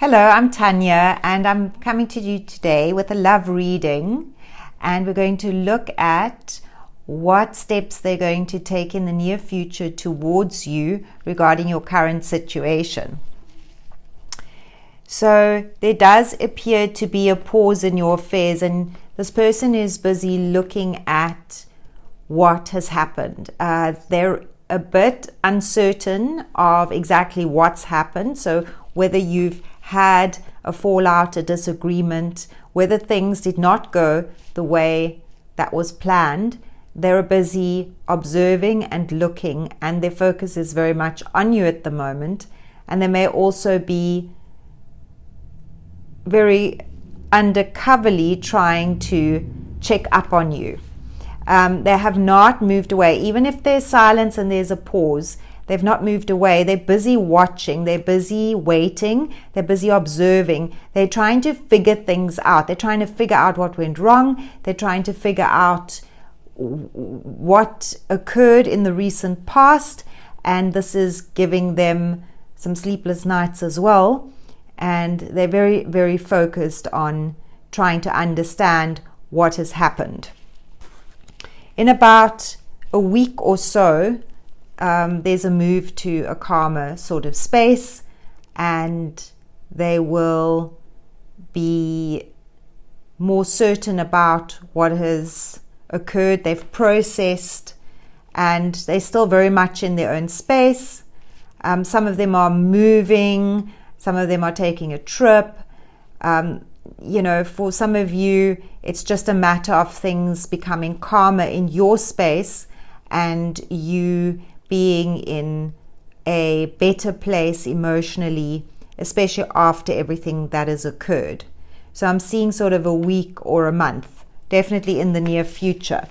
Hello, I'm Tanya, and I'm coming to you today with a love reading, and we're going to look at what steps they're going to take in the near future towards you regarding your current situation. So there does appear to be a pause in your affairs, and this person is busy looking at what has happened. They're a bit uncertain of exactly what's happened. So whether you've had a fallout, a disagreement, whether things did not go the way that was planned, they're busy observing and looking, and their focus is very much on you at the moment. And they may also be very undercoverly trying to check up on you. They have not moved away. Even if there's silence and there's a pause, they've not moved away. They're busy watching. They're busy waiting. They're busy observing. They're trying to figure things out. They're trying to figure out what went wrong. They're trying to figure out what occurred in the recent past. And this is giving them some sleepless nights as well. And they're very, very focused on trying to understand what has happened. In about a week or so, there's a move to a calmer sort of space, and they will be more certain about what has occurred. They've processed, and they're still very much in their own space. Some of them are moving, some of them are taking a trip. For some of you, it's just a matter of things becoming calmer in your space and you being in a better place emotionally, especially after everything that has occurred. So I'm seeing sort of a week or a month, definitely in the near future.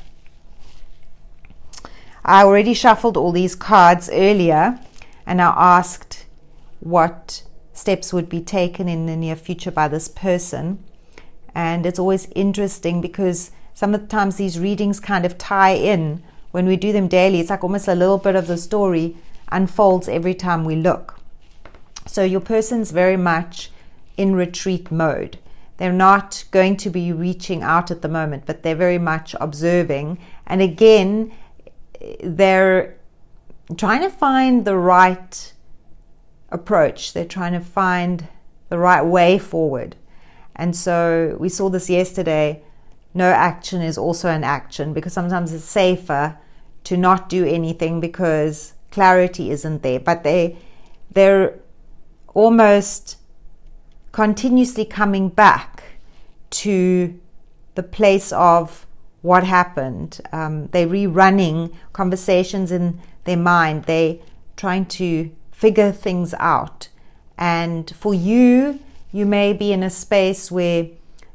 I already shuffled all these cards earlier, and I asked what steps would be taken in the near future by this person. And it's always interesting because sometimes these readings kind of tie in. When we do them daily, it's like almost a little bit of the story unfolds every time we look. So your person's very much in retreat mode. They're not going to be reaching out at the moment, but they're very much observing. And again, they're trying to find the right approach. They're trying to find the right way forward. And so we saw this yesterday. No action is also an action, because sometimes it's safer to not do anything because clarity isn't there. But they're almost continuously coming back to the place of what happened. They're rerunning conversations in their mind. They're trying to figure things out. And for you, you may be in a space where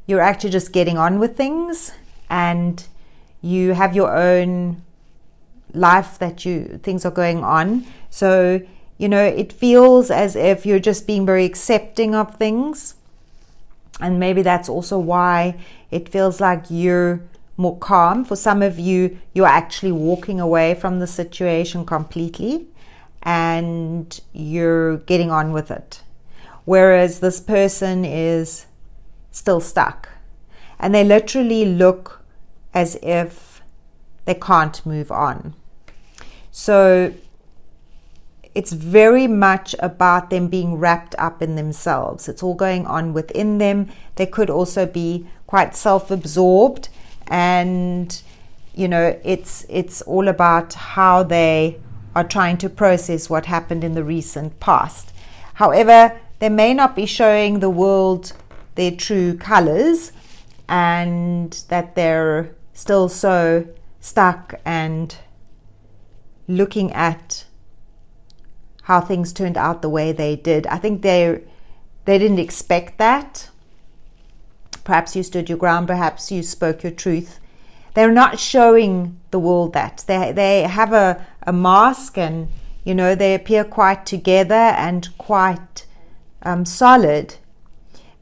you're actually just getting on with things and you have your own life things are going on. So, it feels as if you're just being very accepting of things. And maybe that's also why it feels like you're more calm. For some of you, you're actually walking away from the situation completely and you're getting on with it. Whereas this person is still stuck. And they literally look as if they can't move on. So it's very much about them being wrapped up in themselves. It's all going on within them. They could also be quite self-absorbed, and it's all about how they are trying to process what happened in the recent past. However, they may not be showing the world their true colors, and that they're still so stuck and looking at how things turned out the way they did. I think they didn't expect that. Perhaps you stood your ground, perhaps you spoke your truth. They're not showing the world that. They have a mask, and they appear quite together and quite solid,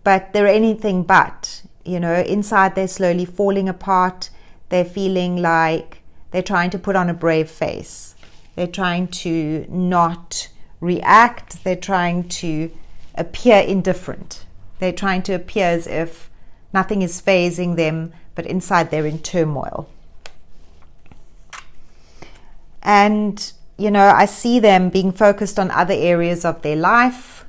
but they're anything but. Inside they're slowly falling apart. They're feeling like they're trying to put on a brave face. They're trying to not react. They're trying to appear indifferent. They're trying to appear as if nothing is fazing them, but inside they're in turmoil. And, I see them being focused on other areas of their life,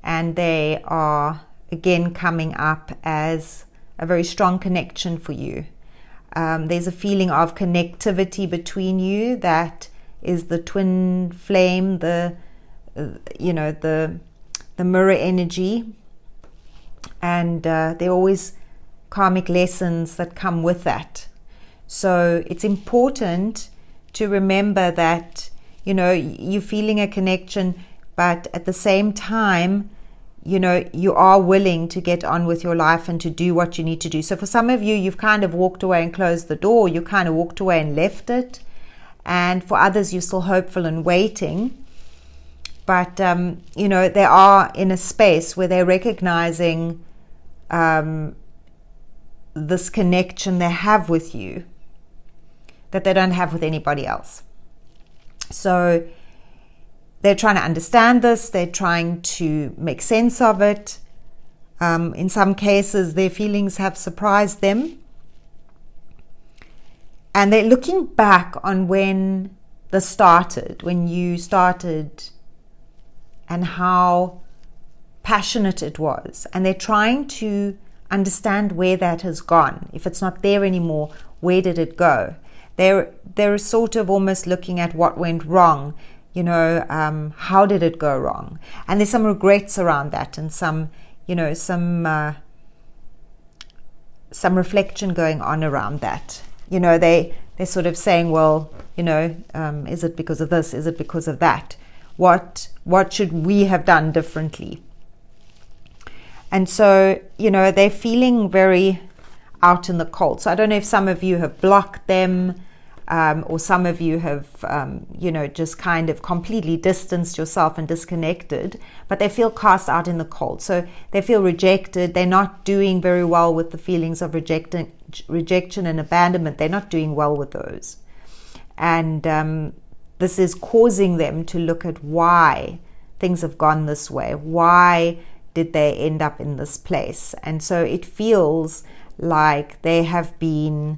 and they are, again, coming up as a very strong connection for you. There's a feeling of connectivity between you that is the twin flame, the mirror energy. And there are always karmic lessons that come with that. So it's important to remember that, you're feeling a connection, but at the same time, you are willing to get on with your life and to do what you need to do. So for some of you, you've kind of walked away and closed the door. You kind of walked away and left it. And for others, you're still hopeful and waiting. But, they are in a space where they're recognizing this connection they have with you that they don't have with anybody else. So they're trying to understand this. They're trying to make sense of it. In some cases, their feelings have surprised them. And they're looking back on when this started, when you started, and how passionate it was. And they're trying to understand where that has gone. If it's not there anymore, where did it go? They're sort of almost looking at what went wrong. How did it go wrong? And there's some regrets around that, and some reflection going on around that. They're sort of saying, well, is it because of this? Is it because of that? What should we have done differently? And so, they're feeling very out in the cold. So I don't know if some of you have blocked them, or some of you have, just kind of completely distanced yourself and disconnected, but they feel cast out in the cold. So they feel rejected. They're not doing very well with the feelings of rejection and abandonment. They're not doing well with those. And this is causing them to look at why things have gone this way. Why did they end up in this place? And so it feels like they have been,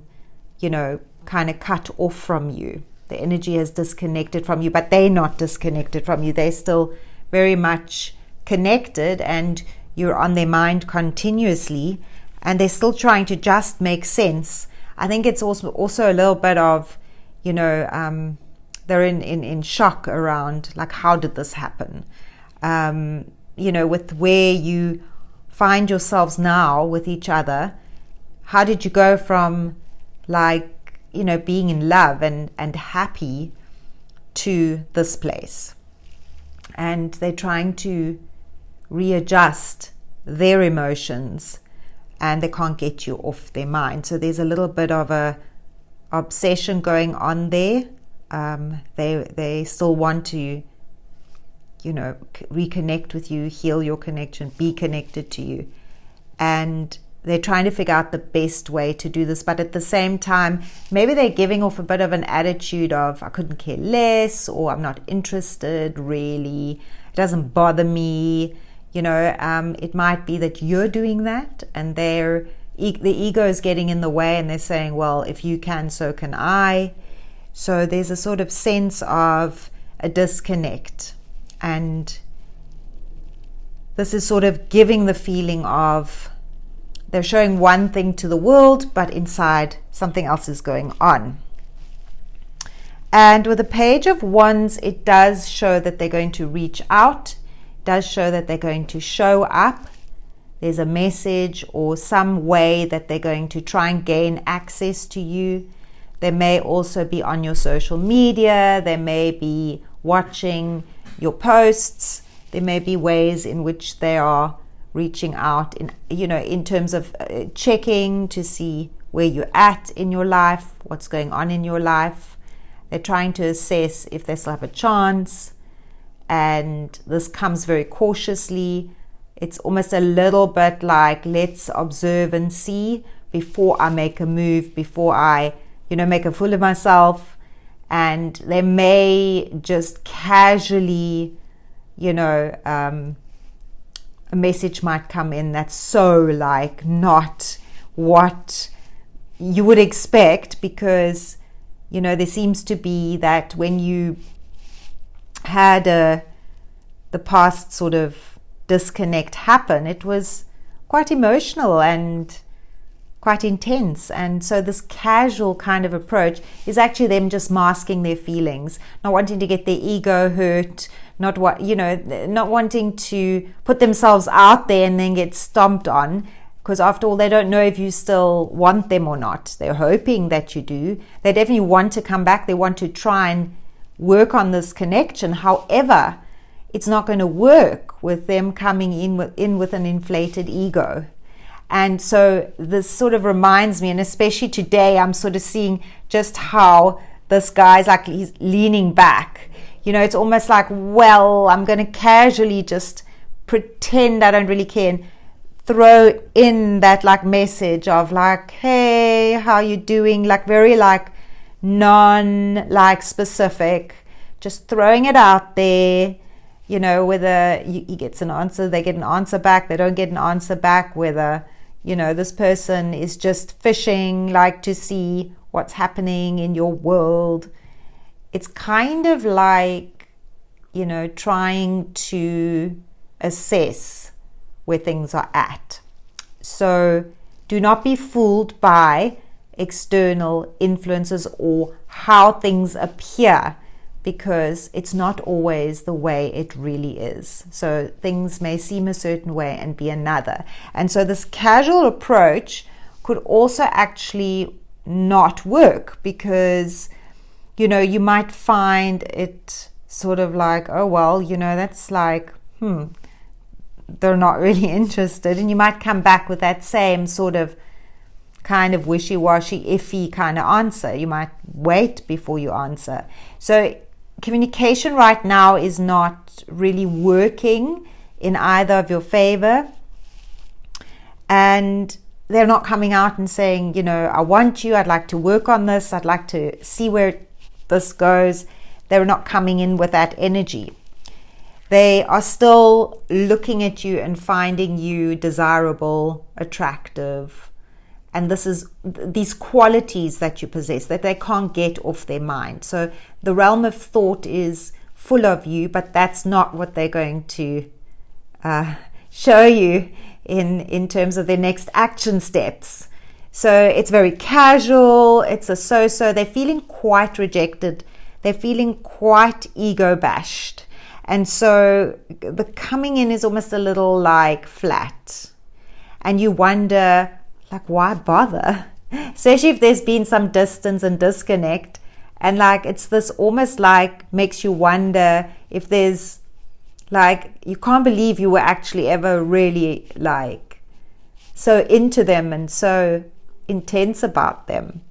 kind of cut off from you. The energy has disconnected from you, but they're not disconnected from you. They're still very much connected, and you're on their mind continuously, and they're still trying to just make sense. I think it's also a little bit of, they're in shock around, like, how did this happen? With where you find yourselves now with each other, how did you go from, being in love and happy to this place? And they're trying to readjust their emotions, and they can't get you off their mind. So there's a little bit of a obsession going on there. They still want to, reconnect with you, heal your connection, be connected to you. And they're trying to figure out the best way to do this. But at the same time, maybe they're giving off a bit of an attitude of, I couldn't care less, or I'm not interested, really. It doesn't bother me. It might be that you're doing that, and the ego is getting in the way, and they're saying, well, if you can, so can I. So there's a sort of sense of a disconnect. And this is sort of giving the feeling of they're showing one thing to the world, but inside something else is going on. And with the Page of Wands, it does show that they're going to reach out. It does show that they're going to show up. There's a message or some way that they're going to try and gain access to you. They may also be on your social media. They may be watching your posts. There may be ways in which they are reaching out in terms of checking to see where you're at in your life, what's going on in your life. They're trying to assess if they still have a chance, and this comes very cautiously. It's almost a little bit like, let's observe and see before I make a move, before I make a fool of myself. And they may just casually a message might come in that's so like not what you would expect, because there seems to be that when you had the past sort of disconnect happen, it was quite emotional and quite intense. And so this casual kind of approach is actually them just masking their feelings, not wanting to get their ego hurt, not wanting to put themselves out there and then get stomped on, because after all, they don't know if you still want them or not. They're hoping that you do. They definitely want to come back. They want to try and work on this connection. However, it's not going to work with them coming in with an inflated ego. And so this sort of reminds me, and especially today, I'm sort of seeing just how this guy's like, he's leaning back. It's almost like, well, I'm going to casually just pretend I don't really care and throw in that like message of like, hey, how you doing? Like very like non-like specific, just throwing it out there. Whether he gets an answer, they get an answer back, they don't get an answer back, whether, this person is just fishing, like to see what's happening in your world. It's kind of like, trying to assess where things are at. So do not be fooled by external influences or how things appear, because it's not always the way it really is. So things may seem a certain way and be another. And so this casual approach could also actually not work, because, you might find it sort of like, oh, well, that's like, they're not really interested. And you might come back with that same sort of kind of wishy-washy, iffy kind of answer. You might wait before you answer. So communication right now is not really working in either of your favor, and they're not coming out and saying, I want you, I'd like to work on this, I'd like to see where this goes. They're not coming in with that energy. They are still looking at you and finding you desirable, attractive, and this is these qualities that you possess that they can't get off their mind. So the realm of thought is full of you, but that's not what they're going to show you in terms of their next action steps. So it's very casual. It's a so-so. They're feeling quite rejected. They're feeling quite ego bashed. And so the coming in is almost a little like flat. And you wonder, like, why bother? Especially if there's been some distance and disconnect. And like, it's this almost like makes you wonder if there's like, you can't believe you were actually ever really like so into them and so intense about them.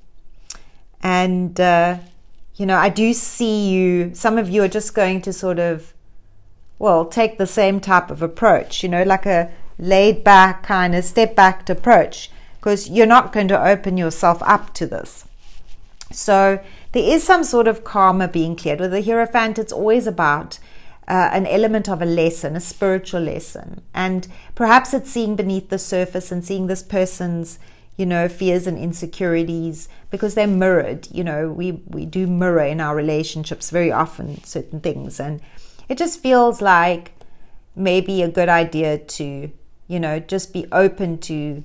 And, I do see you, some of you are just going to sort of, take the same type of approach, like a laid back kind of step back approach, because you're not going to open yourself up to this. So there is some sort of karma being cleared. With the Hierophant, it's always about an element of a lesson, a spiritual lesson. And perhaps it's seeing beneath the surface and seeing this person's, fears and insecurities, because they're mirrored. We do mirror in our relationships very often certain things. And it just feels like maybe a good idea to, just be open to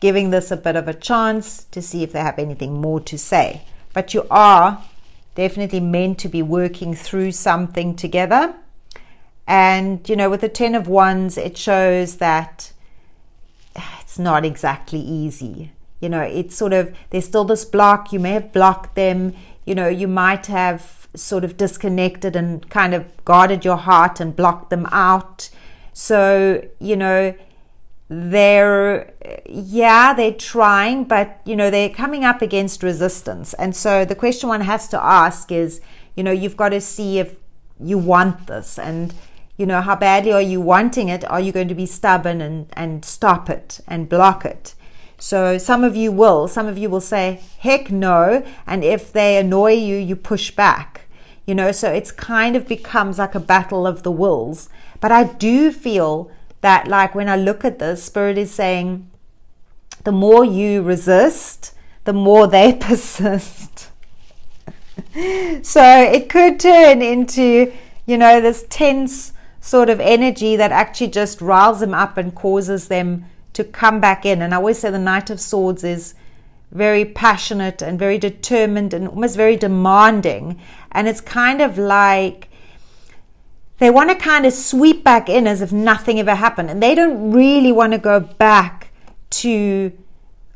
giving this a bit of a chance to see if they have anything more to say. But you are definitely meant to be working through something together. And, with the 10 of Wands, it shows that it's not exactly easy. It's sort of, there's still this block. You may have blocked them. You might have sort of disconnected and kind of guarded your heart and blocked them out. So, they're trying, but they're coming up against resistance. And so the question one has to ask is, you've got to see if you want this, and how badly are you wanting it? Are you going to be stubborn and stop it and block it? So some of you will say heck no, and if they annoy you, you push back. So it's kind of becomes like a battle of the wills. But I do feel that, like, when I look at this, Spirit is saying, the more you resist, the more they persist. So it could turn into, this tense sort of energy that actually just riles them up and causes them to come back in. And I always say the Knight of Swords is very passionate and very determined and almost very demanding. And it's kind of like they want to kind of sweep back in as if nothing ever happened. And they don't really want to go back to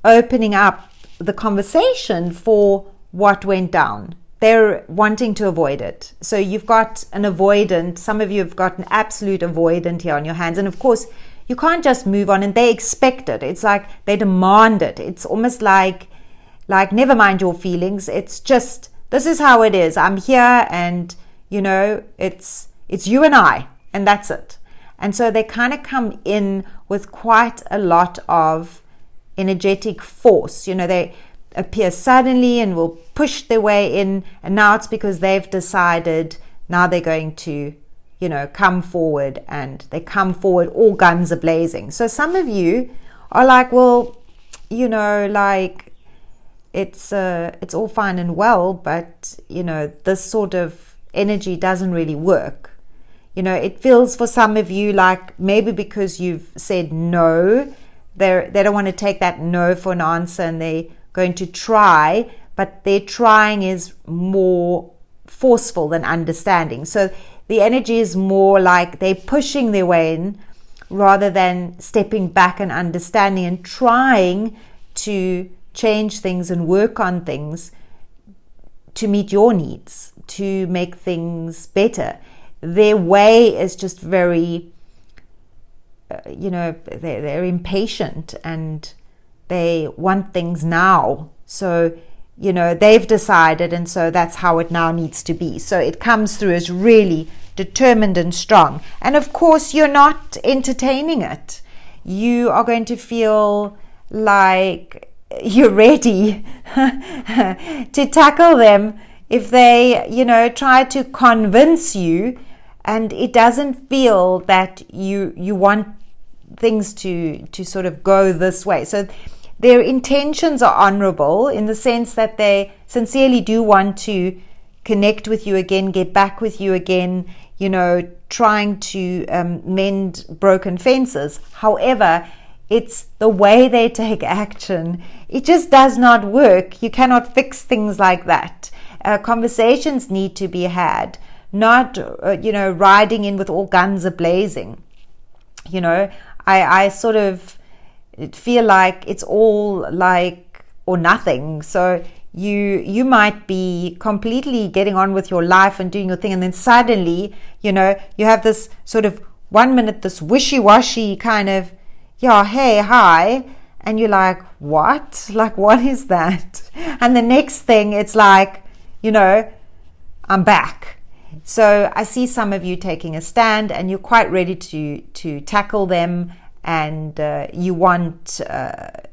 opening up the conversation for what went down. They're wanting to avoid it. So you've got an avoidant. Some of you have got an absolute avoidant here on your hands. And of course, you can't just move on, and they expect it. It's like they demand it. It's almost like never mind your feelings. It's just, this is how it is. I'm here, and it's you and I, and that's it. And so they kind of come in with quite a lot of energetic force. They appear suddenly and will push their way in, and now it's because they've decided now they're going to come forward, and they come forward all guns are blazing. So some of you are like, well, like it's all fine and well, but this sort of energy doesn't really work. It feels for some of you like maybe because you've said no, they don't want to take that no for an answer, and they're going to try, but their trying is more forceful than understanding. So the energy is more like they're pushing their way in rather than stepping back and understanding and trying to change things and work on things to meet your needs, to make things better. Their way is just very, they're impatient and they want things now. So, they've decided, and so that's how it now needs to be. So it comes through as really determined and strong. And of course, you're not entertaining it. You are going to feel like you're ready to tackle them if they, try to convince you, and it doesn't feel that you want things to sort of go this way. So their intentions are honorable in the sense that they sincerely do want to connect with you again, get back with you again, trying to mend broken fences. However, it's the way they take action. It just does not work. You cannot fix things like that. Conversations need to be had, not, riding in with all guns a-blazing. I sort of feel like it's all like or nothing. So you might be completely getting on with your life and doing your thing, and then suddenly, you have this sort of 1 minute, this wishy-washy kind of, yeah, hey, hi, and you're like, what? Like, what is that? And the next thing, it's like, I'm back. So I see some of you taking a stand, and you're quite ready to tackle them, and you want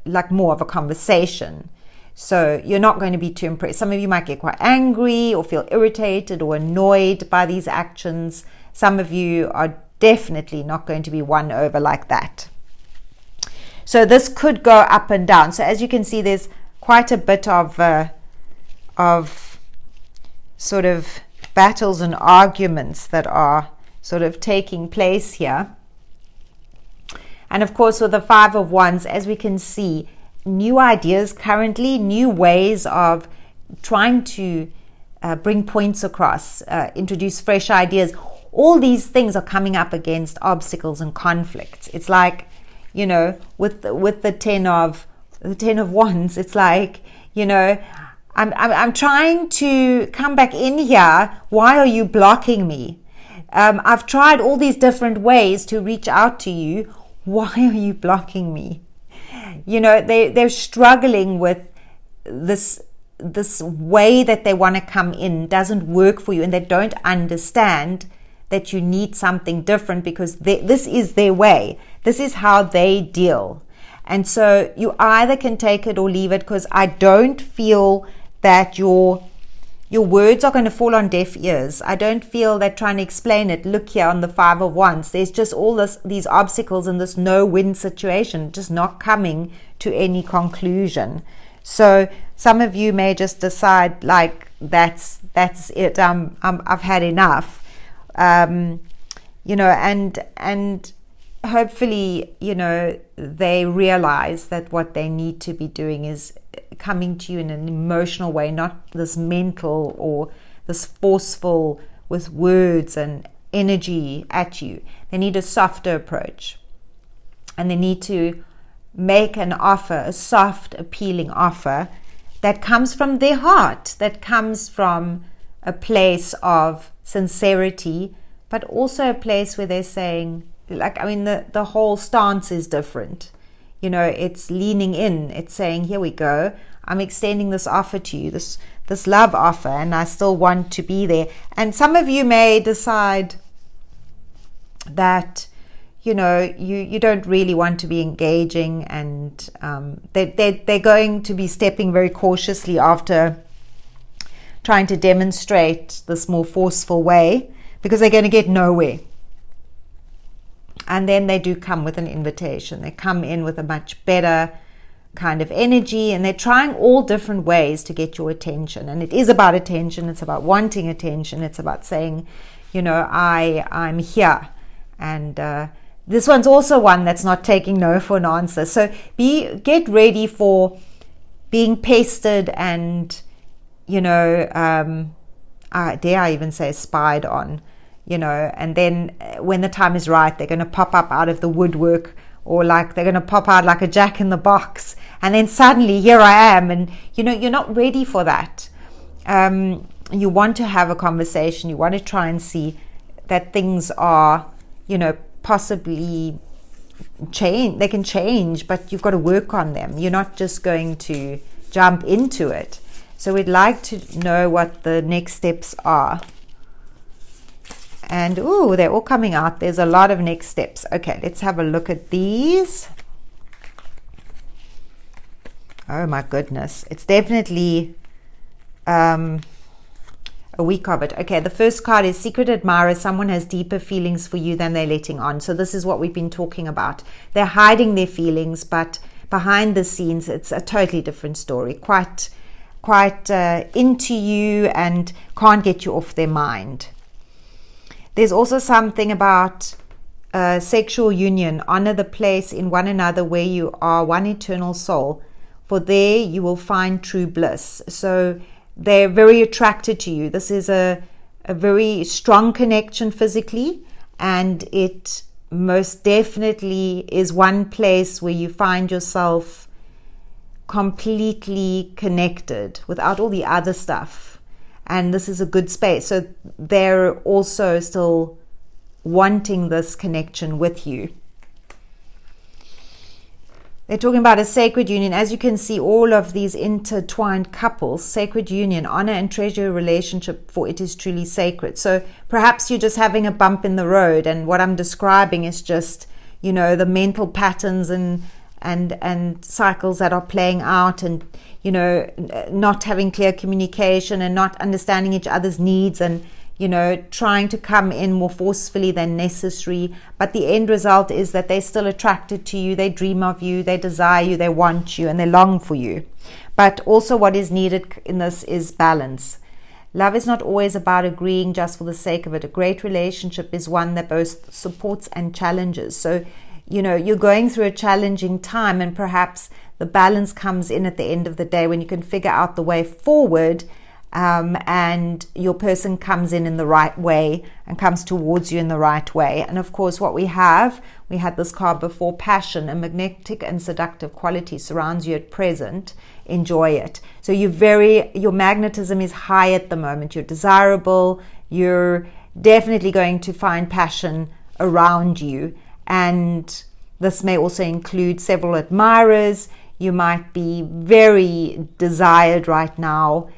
like more of a conversation. So you're not going to be too impressed. Some of you might get quite angry or feel irritated or annoyed by these actions. Some of you are definitely not going to be won over like that. So this could go up and down. So as you can see, there's quite a bit of sort of battles and arguments that are sort of taking place here. And of course, with the Five of Wands, as we can see, new ideas currently, new ways of trying to bring points across, introduce fresh ideas. All these things are coming up against obstacles and conflicts. It's like, with the Ten of Wands, it's like, I'm trying to come back in here. Why are you blocking me? I've tried all these different ways to reach out to you. Why are you blocking me? They're struggling with this way that they want to come in doesn't work for you, and they don't understand that you need something different because this is their way. This is how they deal. And so you either can take it or leave it, because I don't feel that you're your words are going to fall on deaf ears. I don't feel that trying to explain it. Look here on the Five of Wands. There's just all these obstacles in this no-win situation, just not coming to any conclusion. So some of you may just decide like that's it. I've had enough. And hopefully, they realize that what they need to be doing is coming to you in an emotional way, not this mental or this forceful with words and energy at you. They need a softer approach, and they need to make an offer, a soft, appealing offer that comes from their heart, that comes from a place of sincerity, but also a place where they're saying, the whole stance is different. It's leaning in. It's saying, here we go. I'm extending this offer to you, this love offer, and I still want to be there. And some of you may decide that, you don't really want to be engaging, and they're going to be stepping very cautiously after trying to demonstrate this more forceful way, because they're going to get nowhere. And then they do come with an invitation. They come in with a much better kind of energy, and they're trying all different ways to get your attention. And it is about attention. It's about wanting attention. It's about saying, I'm here. And this one's also one that's not taking no for an answer. So get ready for being pestered and, dare I even say spied on. And then when the time is right, they're going to pop up out of the woodwork, or like they're going to pop out like a jack in the box. And then suddenly here I am. And, you're not ready for that. You want to have a conversation. You want to try and see that things are, possibly change. They can change, but you've got to work on them. You're not just going to jump into it. So we'd like to know what the next steps are. And, they're all coming out. There's a lot of next steps. Okay, let's have a look at these. Oh, my goodness. It's definitely a week of it. Okay, the first card is Secret Admirer. Someone has deeper feelings for you than they're letting on. So this is what we've been talking about. They're hiding their feelings, but behind the scenes, it's a totally different story. Quite into you and can't get you off their mind. There's also something about sexual union. Honor the place in one another where you are one eternal soul, for there you will find true bliss. So they're very attracted to you. This is a very strong connection physically, and it most definitely is one place where you find yourself completely connected without all the other stuff. And this is a good space. So they're also still wanting this connection with you. They're talking about a sacred union. As you can see, all of these intertwined couples, sacred union, honor and treasure a relationship, for it is truly sacred. So perhaps you're just having a bump in the road, and what I'm describing is just, the mental patterns and cycles that are playing out, and not having clear communication and not understanding each other's needs, and trying to come in more forcefully than necessary. But the end result is that they're still attracted to you. They dream of you, they desire you, they want you, and they long for you. But also what is needed in this is balance. Love is not always about agreeing just for the sake of it. A great relationship is one that both supports and challenges. So you're going through a challenging time, and perhaps the balance comes in at the end of the day when you can figure out the way forward, and your person comes in the right way and comes towards you in the right way. And of course, what we had this card before, passion, a magnetic and seductive quality surrounds you at present. Enjoy it. So your magnetism is high at the moment. You're desirable. You're definitely going to find passion around you. And this may also include several admirers. You might be very desired right now.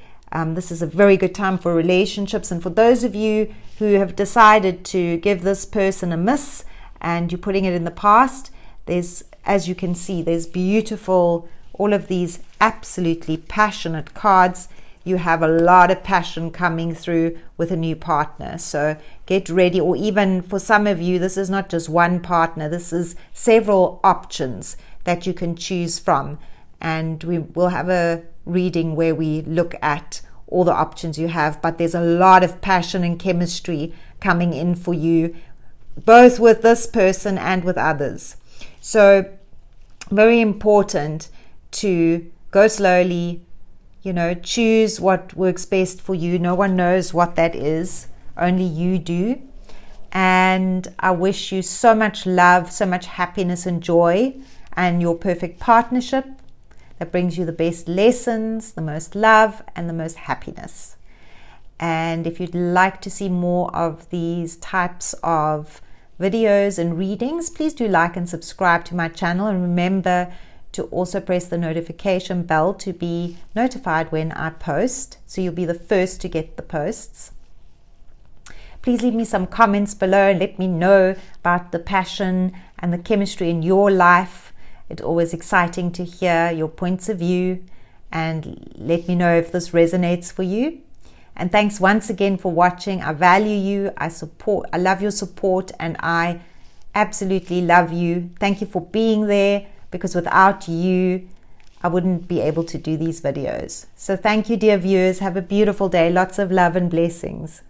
This is a very good time for relationships. And for those of you who have decided to give this person a miss and you're putting it in the past, as you can see, there's beautiful, all of these absolutely passionate cards. you have a lot of passion coming through with a new partner. So get ready, or even for some of you, this is not just one partner, this is several options that you can choose from. And we will have a reading where we look at all the options you have, but there's a lot of passion and chemistry coming in for you, both with this person and with others. So very important to go slowly, choose what works best for you. No one knows what that is, only you do. And I wish you so much love, so much happiness and joy, and your perfect partnership that brings you the best lessons, the most love, and the most happiness. And if you'd like to see more of these types of videos and readings, please do like and subscribe to my channel, and remember to also press the notification bell to be notified when I post, so you'll be the first to get the posts. Please leave me some comments below and let me know about the passion and the chemistry in your life. It's always exciting to hear your points of view, and let me know if this resonates for you. And thanks once again for watching. I value you, I love your support, and I absolutely love you. Thank you for being there, because without you, I wouldn't be able to do these videos. So thank you, dear viewers. Have a beautiful day. Lots of love and blessings.